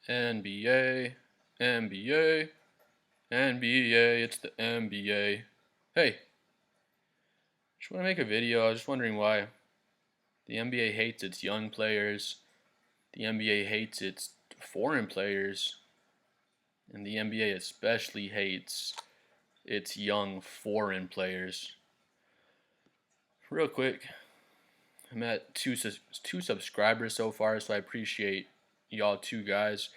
NBA, NBA, NBA, it's the NBA. Hey, just want to make a video. I was just wondering why the NBA hates its young players, the NBA hates its foreign players, and the NBA especially hates its young foreign players. Real quick, I'm at two subscribers so far, so I appreciate y'all two guys.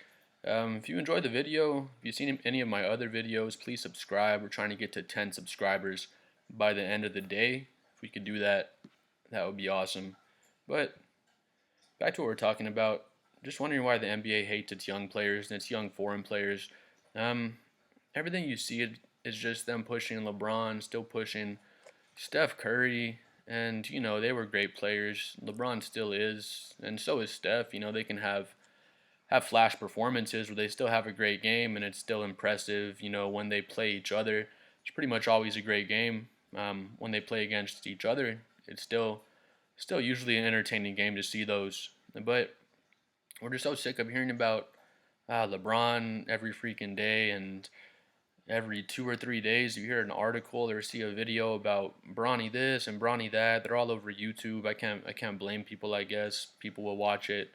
If you enjoyed the video, if you've seen any of my other videos, please subscribe. We're trying to get to 10 subscribers by the end of the day. If we could do that, that would be awesome. But back to what we're talking about. Just wondering why the NBA hates its young players and its young foreign players. Um, Everything you see is just them pushing LeBron, still pushing Steph Curry, and they were great players. LeBron still is, and so is Steph. They can have flash performances where they still have a great game and it's still impressive. When they play each other, it's pretty much always a great game. When they play against each other, it's still usually an entertaining game to see those. But we're just so sick of hearing about LeBron every freaking day, and every 2 or 3 days you hear an article or see a video about Bronny this and Bronny that. They're all over YouTube. I can't blame people. I guess people will watch it.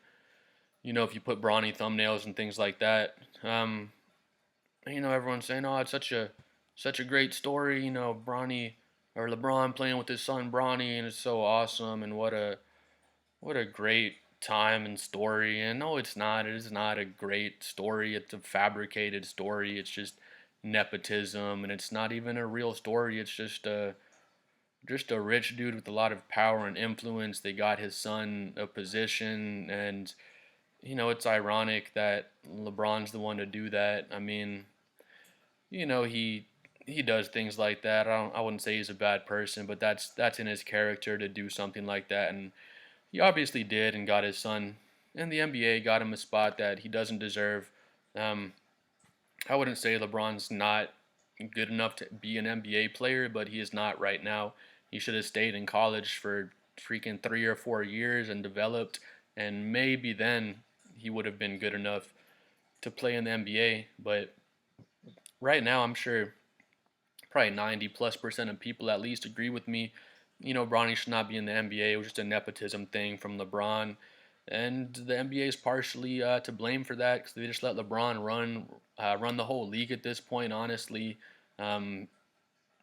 If you put Bronny thumbnails and things like that. Everyone's saying, "Oh, it's such a great story." Bronny or LeBron playing with his son Bronny, and it's so awesome, and what a great time and story. And no, it's not. It is not a great story. It's a fabricated story. It's just nepotism, and it's not even a real story. It's just a rich dude with a lot of power and influence. They got his son a position, and it's ironic that LeBron's the one to do that. I mean, he does things like that. I wouldn't say he's a bad person, but that's in his character to do something like that, and he obviously did and got his son in the NBA, got him a spot that he doesn't deserve. Um, I wouldn't say LeBron's not good enough to be an NBA player, but he is not right now. He should have stayed in college for freaking 3 or 4 years and developed, and maybe then he would have been good enough to play in the NBA. But right now, I'm sure probably 90+% of people at least agree with me. Bronny should not be in the NBA. It was just a nepotism thing from LeBron, and the NBA is partially to blame for that because they just let LeBron run the whole league at this point. Honestly, um,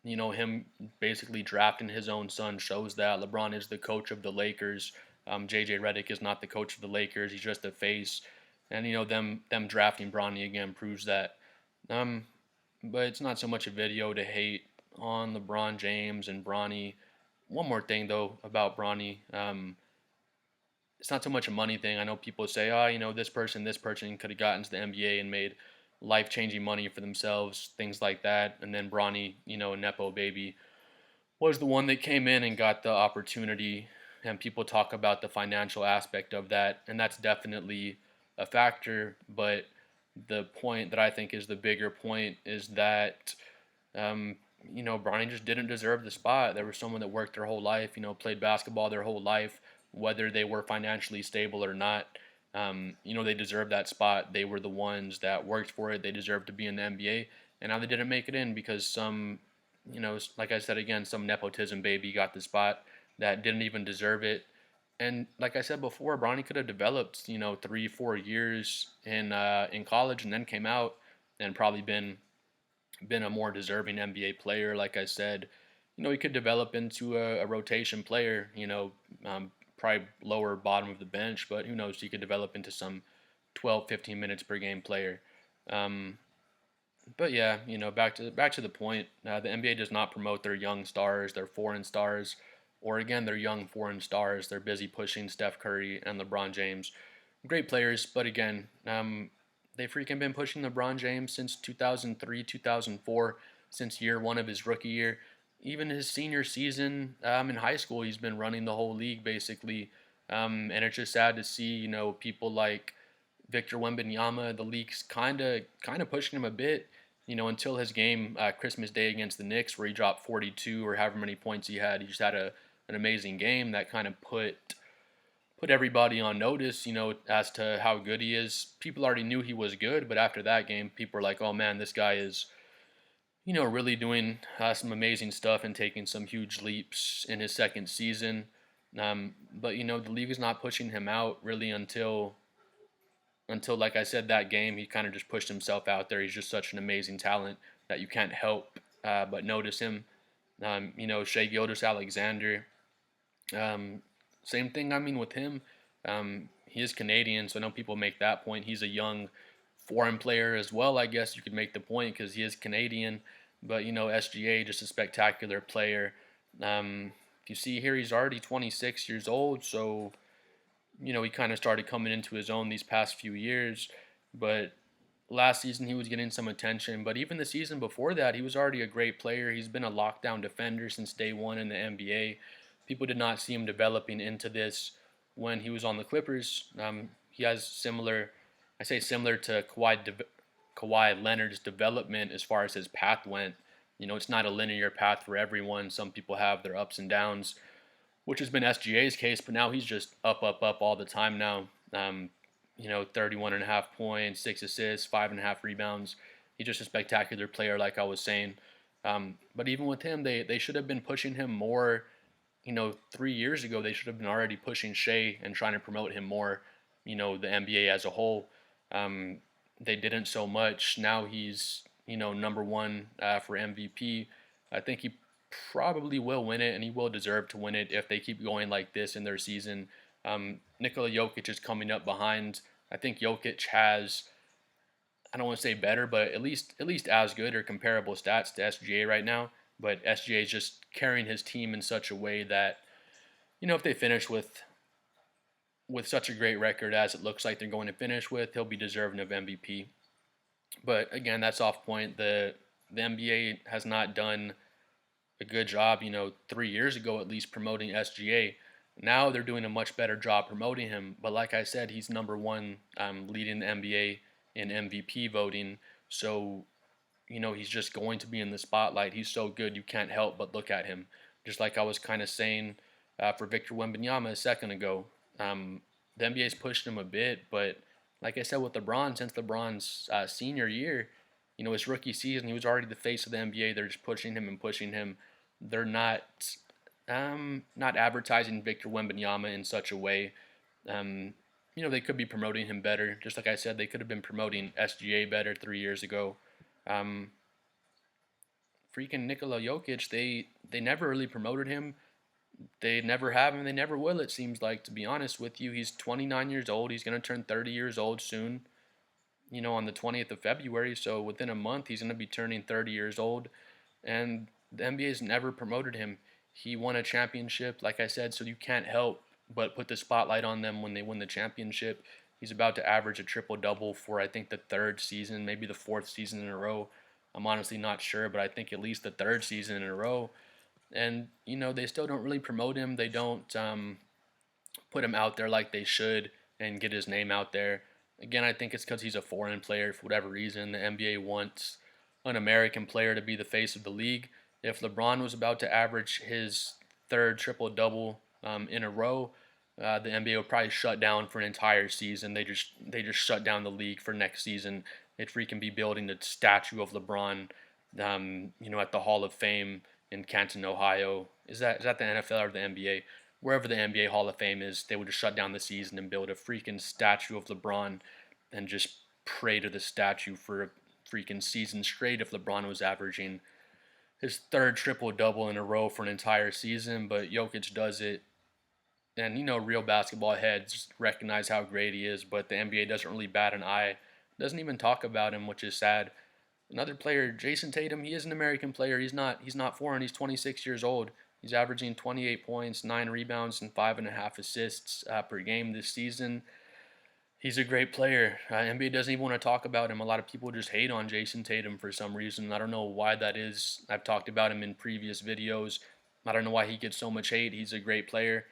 him basically drafting his own son shows that LeBron is the coach of the Lakers. JJ Redick is not the coach of the Lakers. He's just a face, and them drafting Bronny again proves that. Um, but it's not so much a video to hate on LeBron James and Bronny. One more thing though about Bronny, it's not so much a money thing. I know people say, oh, this person could have gotten to the NBA and made life-changing money for themselves, things like that. And then Bronny, a nepo baby, was the one that came in and got the opportunity. And people talk about the financial aspect of that, and that's definitely a factor. But the point that I think is the bigger point is that um, Bronny just didn't deserve the spot. There was someone that worked their whole life, played basketball their whole life, whether they were financially stable or not. They deserved that spot. They were the ones that worked for it. They deserved to be in the NBA, and now they didn't make it in because like I said again, some nepotism baby got the spot that didn't even deserve it. And like I said before, Bronny could have developed, 3 4 years in college and then came out and probably been a more deserving NBA player. Like I said, he could develop into a rotation player, probably lower bottom of the bench, but who knows, he could develop into some 12, 15 minutes per game player. Um, but yeah, back to the point. The NBA does not promote their young stars, their foreign stars, or again, their young foreign stars. They're busy pushing Steph Curry and LeBron James, great players, but again, they've freaking been pushing LeBron James since 2003, 2004, since year one of his rookie year. Even his senior season in high school, he's been running the whole league basically. And it's just sad to see, people like Victor Wembanyama, the league's kind of pushing him a bit, until his game Christmas Day against the Knicks, where he dropped 42 or however many points he had. He just had an amazing game that kind of put put everybody on notice, as to how good he is. People already knew he was good, but after that game, people were like, "Oh man, this guy is, really doing some amazing stuff and taking some huge leaps in his second season." But the league is not pushing him out really until like I said, that game he kind of just pushed himself out there. He's just such an amazing talent that you can't help but notice him. Shea Gilgeous-Alexander, um, same thing. I mean, with him, he is Canadian, so I know people make that point. He's a young foreign player as well. I guess you could make the point because he is Canadian, but SGA just a spectacular player. If you see here, he's already 26 years old, so he kind of started coming into his own these past few years. But last season he was getting some attention, but even the season before that, he was already a great player. He's been a lockdown defender since day one in the NBA. People did not see him developing into this when he was on the Clippers. He has I say similar to Kawhi Leonard's development as far as his path went. It's not a linear path for everyone. Some people have their ups and downs, which has been SGA's case, but now he's just up, up, up all the time now. 31 and a half points, 6 assists, 5.5 rebounds. He's just a spectacular player, like I was saying. But even with him, they should have been pushing him more. 3 years ago, they should have been already pushing Shea and trying to promote him more. The NBA as a whole. They didn't so much. Now he's, number one for MVP. I think he probably will win it, and he will deserve to win it if they keep going like this in their season. Nikola Jokic is coming up behind. I think Jokic has, I don't want to say better, but at least as good or comparable stats to SGA right now. But SGA is just carrying his team in such a way that if they finish with such a great record as it looks like they're going to finish with, he'll be deserving of MVP. But again, that's off point. The NBA has not done a good job, 3 years ago at least, promoting SGA. Now they're doing a much better job promoting him. But like I said, he's number one, leading the NBA in MVP voting. So, he's just going to be in the spotlight. He's so good, you can't help but look at him. Just like I was kind of saying for Victor Wembanyama a second ago. The NBA's pushed him a bit, but like I said with LeBron, since LeBron's senior year, his rookie season, he was already the face of the NBA. They're just pushing him and pushing him. They're not advertising Victor Wembanyama in such a way. They could be promoting him better. Just like I said, they could have been promoting SGA better 3 years ago. Um, Freaking Nikola Jokic, they never really promoted him. They never have, and they never will. It seems like, to be honest with you, he's 29 years old. He's gonna turn 30 years old soon. On the 20th of February. So within a month, he's gonna be turning 30 years old, and the NBA's never promoted him. He won a championship, like I said, so you can't help but put the spotlight on them when they win the championship. He's about to average a triple double for I think the third season, maybe the fourth season in a row. I'm honestly not sure, but I think at least the third season in a row. And they still don't really promote him. They don't put him out there like they should and get his name out there. Again, I think it's because he's a foreign player for whatever reason. The NBA wants an American player to be the face of the league. If LeBron was about to average his third triple double in a row, the NBA would probably shut down for an entire season. They just shut down the league for next season. They'd freaking be building a statue of LeBron, at the Hall of Fame in Canton, Ohio. Is that the NFL or the NBA? Wherever the NBA Hall of Fame is, they would just shut down the season and build a freaking statue of LeBron and just pray to the statue for a freaking season straight if LeBron was averaging his third triple double in a row for an entire season. But Jokic does it, and real basketball heads recognize how great he is. But the NBA doesn't really bat an eye, doesn't even talk about him, which is sad. Another player, Jason Tatum, he is an American player. He's not foreign. He's 26 years old. He's averaging 28 points, 9 rebounds, and 5.5 assists per game this season. He's a great player. NBA doesn't even want to talk about him. A lot of people just hate on Jason Tatum for some reason. I don't know why that is. I've talked about him in previous videos. I don't know why he gets so much hate. He's a great player.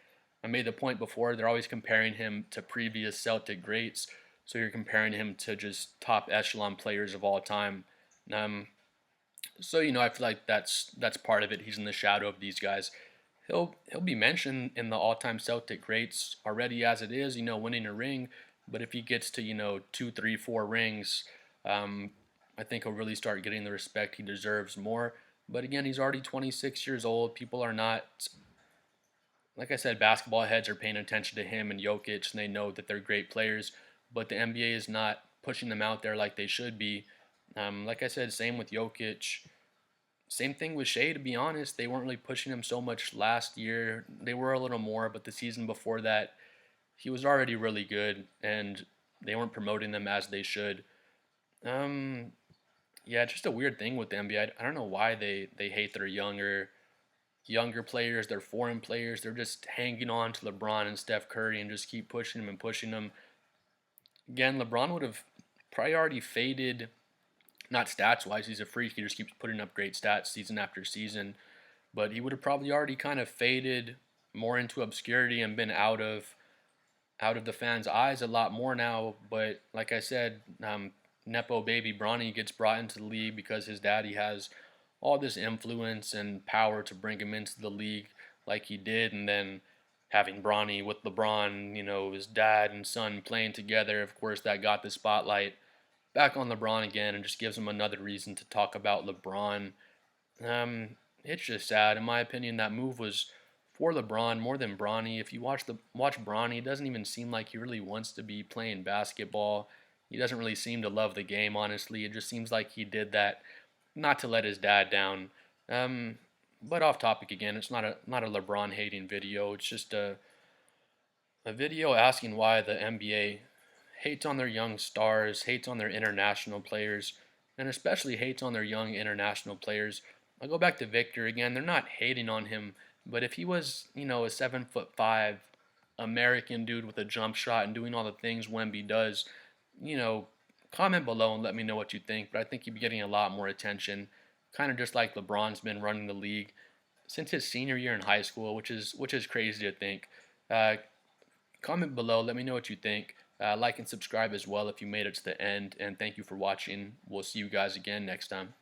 I made the point before, they're always comparing him to previous Celtic greats. So you're comparing him to just top echelon players of all time. Um, so I feel like that's part of it. He's in the shadow of these guys. He'll be mentioned in the all-time Celtic greats already as it is, winning a ring. But if he gets to, two, three, four rings, um, I think he'll really start getting the respect he deserves more. But again, he's already 26 years old. People are not, like I said, basketball heads are paying attention to him and Jokic, and they know that they're great players. But the NBA is not pushing them out there like they should be. Like I said, same with Jokic. Same thing with Shea, to be honest. They weren't really pushing him so much last year. They were a little more, but the season before that, he was already really good, and they weren't promoting them as they should. Um, yeah, just a weird thing with the NBA. I don't know why they hate their younger players, their foreign players. They're just hanging on to LeBron and Steph Curry and just keep pushing them and pushing them. Again, LeBron would have probably already faded, not stats wise. He's a freak. He just keeps putting up great stats season after season. But he would have probably already kind of faded more into obscurity and been out of the fans' eyes a lot more now. But like I said, Nepo baby Bronny gets brought into the league because his daddy has all this influence and power to bring him into the league like he did, and then having Bronny with LeBron, his dad and son playing together, of course, that got the spotlight back on LeBron again and just gives him another reason to talk about LeBron. It's just sad, in my opinion. That move was for LeBron more than Bronny. If you watch Bronny, it doesn't even seem like he really wants to be playing basketball. He doesn't really seem to love the game, honestly. It just seems like he did that not to let his dad down. Um, but off topic again. It's not a LeBron hating video. It's just a video asking why the NBA hates on their young stars, hates on their international players, and especially hates on their young international players. I'll go back to Victor again. They're not hating on him, but if he was, a 7'5" American dude with a jump shot and doing all the things Wemby does, you know, comment below and let me know what you think. But I think he'd be getting a lot more attention, kind of just like LeBron's been running the league since his senior year in high school, which is crazy to think. Uh, Comment below. Let me know what you think. Like and subscribe as well if you made it to the end. And thank you for watching. We'll see you guys again next time.